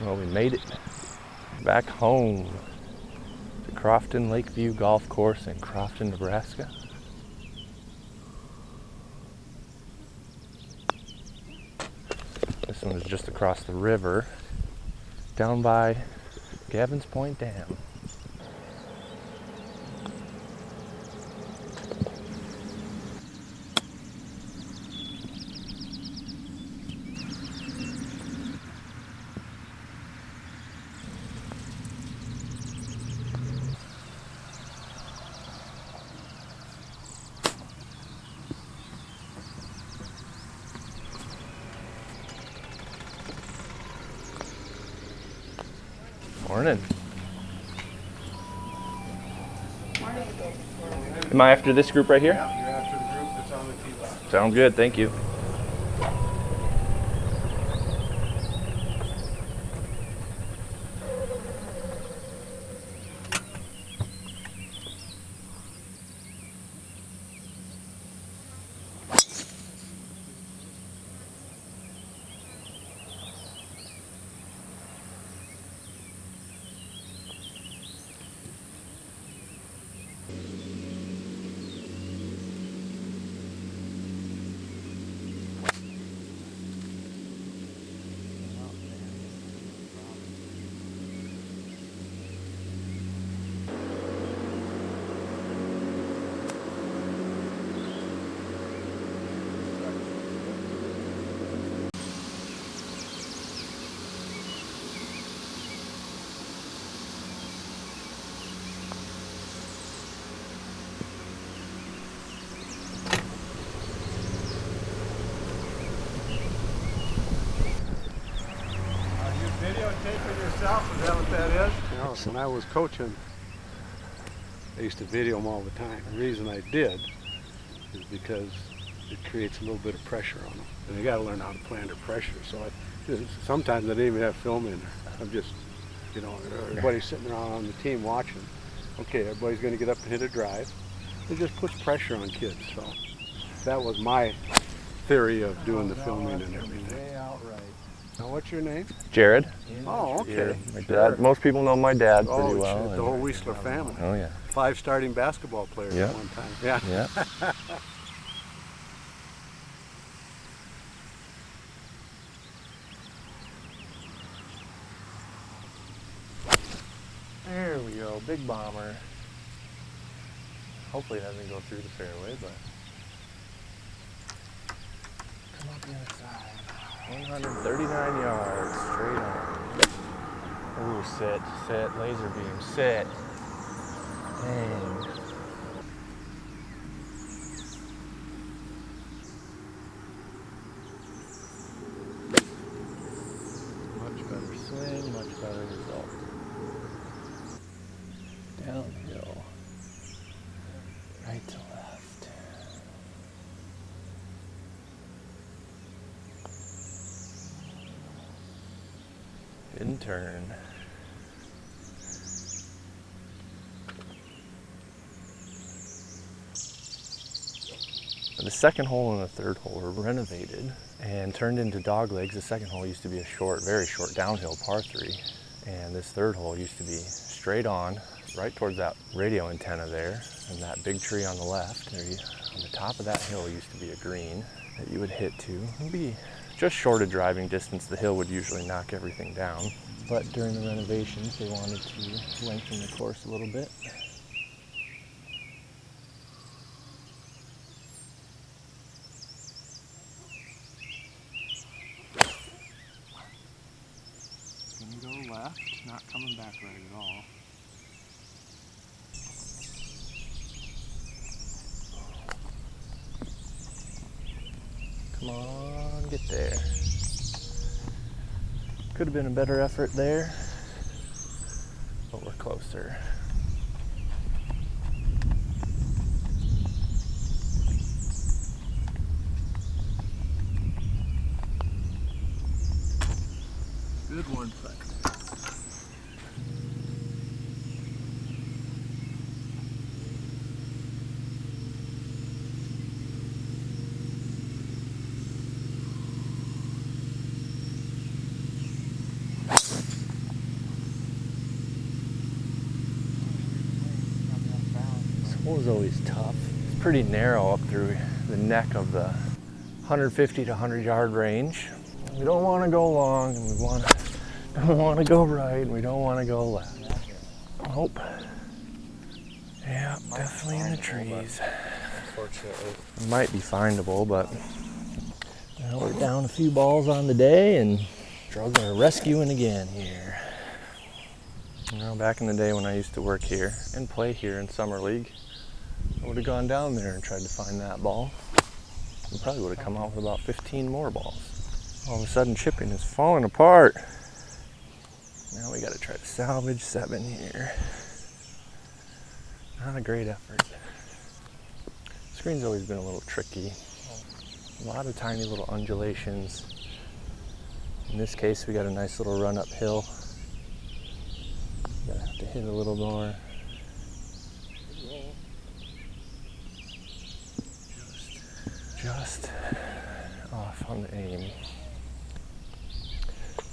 Well, we made it back home to Crofton Lakeview Golf Course in Crofton, Nebraska. This one is just across the river, down by Gavin's Point Dam. Morning. Am I after this group right here? Yeah, you're after the group that's on the tee box. Sounds good, thank you. Videotaping yourself, is that what that is? You know, when I was coaching, I used to video them all the time. The reason I did is because it creates a little bit of pressure on them. And you gotta learn how to play under pressure. So sometimes I didn't even have film in there. I'm just, you know, everybody's sitting around on the team watching. Okay, everybody's gonna get up and hit a drive. It just puts pressure on kids. So that was my theory of doing the filming and everything. Way outright. Now, what's your name? Jared. Oh, okay. Yeah, my dad. Most people know my dad pretty well. Shit, the whole Whistler family. Oh yeah. 5 starting basketball players at one time. Yeah. Yeah. There we go, big bomber. Hopefully it doesn't go through the fairway, but come up the other side. 139 yards, straight on. Ooh, sit, laser beam, sit. Dang. Much better swing, much better result. Downhill, right to left. Good turn. The second hole and the third hole were renovated and turned into dog legs. The second hole used to be a short, very short downhill par 3. And this third hole used to be straight on, right towards that radio antenna there, and that big tree on the left. On the top of that hill used to be a green that you would hit to. It would be just short of driving distance. The hill would usually knock everything down. But during the renovations, they wanted to lengthen the course a little bit. Gonna go left, not coming back right at all. Come on, get there. Could have been a better effort there, but we're closer. Good one, but hole is always tough. It's pretty narrow up through the neck of the 150 to 100 yard range. We don't want to go long, and we don't want to go right, and we don't want to go left. Nope. Yeah, definitely in the trees. Unfortunately. It might be findable, but we're down a few balls on the day and struggling to rescuing again here. You know, back in the day when I used to work here and play here in Summer League, I would have gone down there and tried to find that ball. We probably would have come out with about 15 more balls. All of a sudden, chipping is falling apart. Now we got to try to salvage 7 here. Not a great effort. The screen's always been a little tricky. A lot of tiny little undulations. In this case, we got a nice little run uphill. Gotta have to hit a little more. Just off on the aim.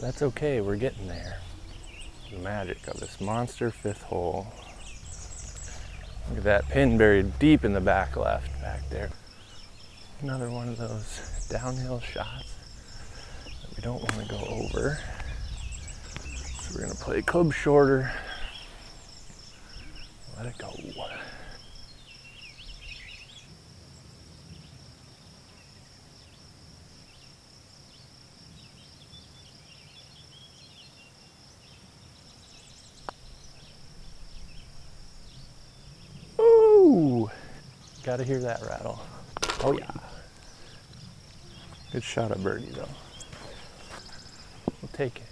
That's okay, we're getting there. The magic of this monster 5th hole. Look at that pin buried deep in the back left, back there. Another one of those downhill shots that we don't want to go over. So we're going to play club shorter. Let it go. Ooh! Gotta hear that rattle. Oh yeah. Good shot at birdie though. We'll take it.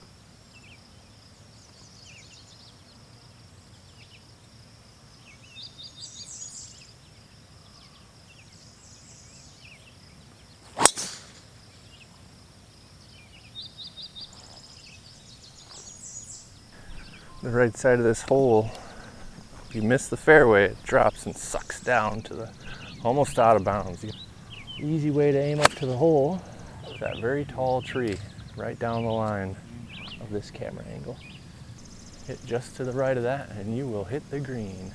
The right side of this hole, if you miss the fairway, it drops and sucks down to the almost out of bounds. Easy way to aim up to the hole is that very tall tree right down the line of this camera angle. Hit just to the right of that and you will hit the green.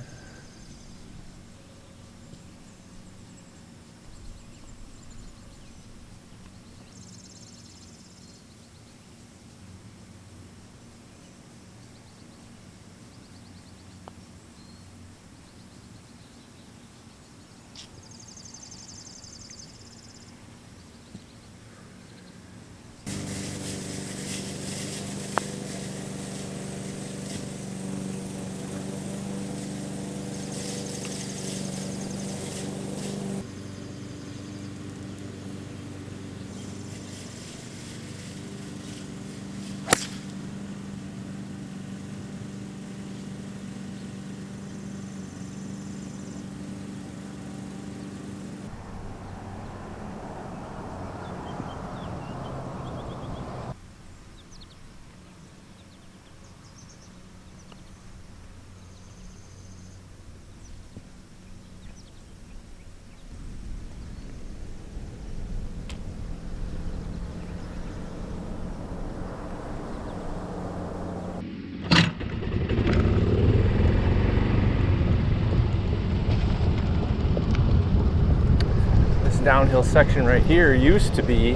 Downhill section right here used to be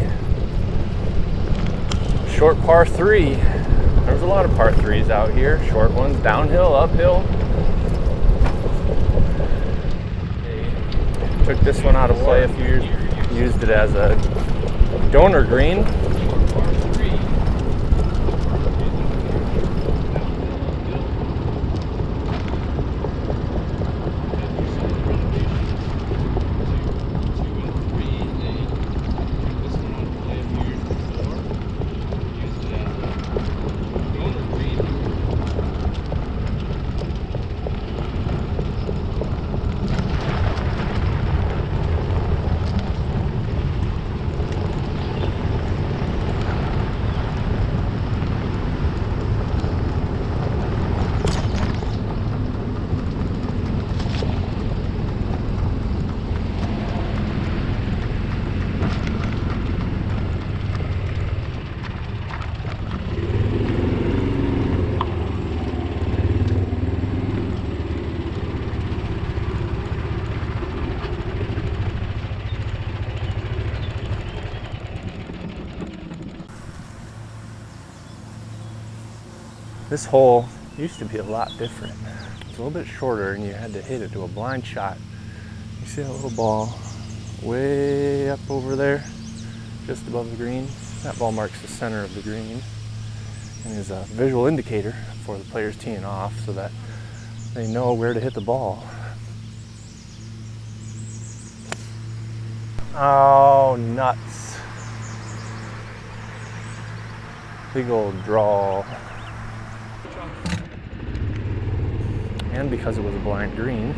short par 3. There was a lot of par 3s out here, short ones, downhill, uphill. They took this one out of play a few years, used it as a donor green. This hole used to be a lot different. It's a little bit shorter and you had to hit it to a blind shot. You see that little ball way up over there, just above the green? That ball marks the center of the green and is a visual indicator for the players teeing off so that they know where to hit the ball. Oh, nuts. Big old draw. And because it was a blind green,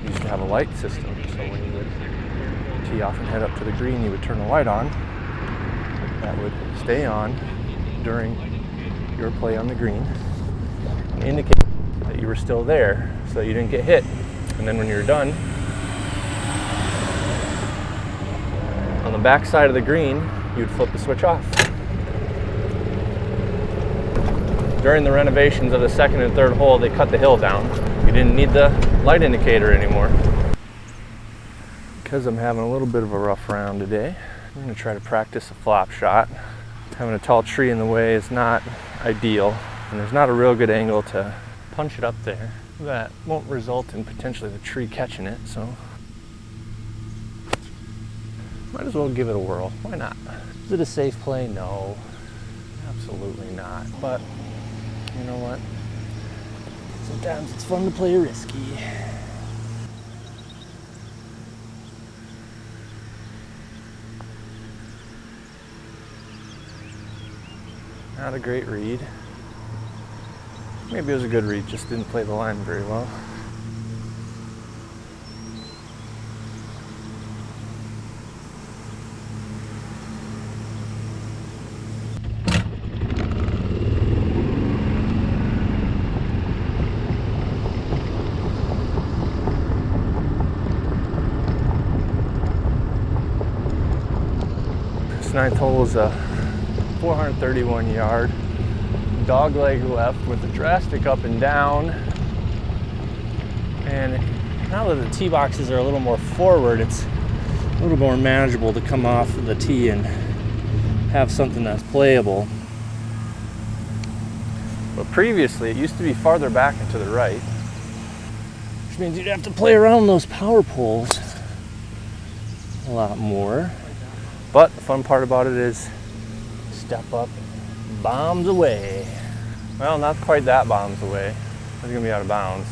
you used to have a light system. So when you would tee off and head up to the green, you would turn the light on. That would stay on during your play on the green, indicate that you were still there so that you didn't get hit. And then when you're done, on the back side of the green, you'd flip the switch off. During the renovations of the second and third hole, they cut the hill down. You didn't need the light indicator anymore. Because I'm having a little bit of a rough round today, I'm going to try to practice a flop shot. Having a tall tree in the way is not ideal, and there's not a real good angle to punch it up there. That won't result in potentially the tree catching it, so might as well give it a whirl. Why not? Is it a safe play? No, absolutely not. But you know what? Sometimes it's fun to play risky. Not a great read. Maybe it was a good read, just didn't play the line very well. This ninth hole is a 431 yard dog leg left with a drastic up and down. And now that the tee boxes are a little more forward, it's a little more manageable to come off of the tee and have something that's playable. But previously it used to be farther back and to the right, which means you'd have to play around those power poles a lot more. But the fun part about it is step up, bombs away. Well, not quite that bombs away. It's gonna be out of bounds.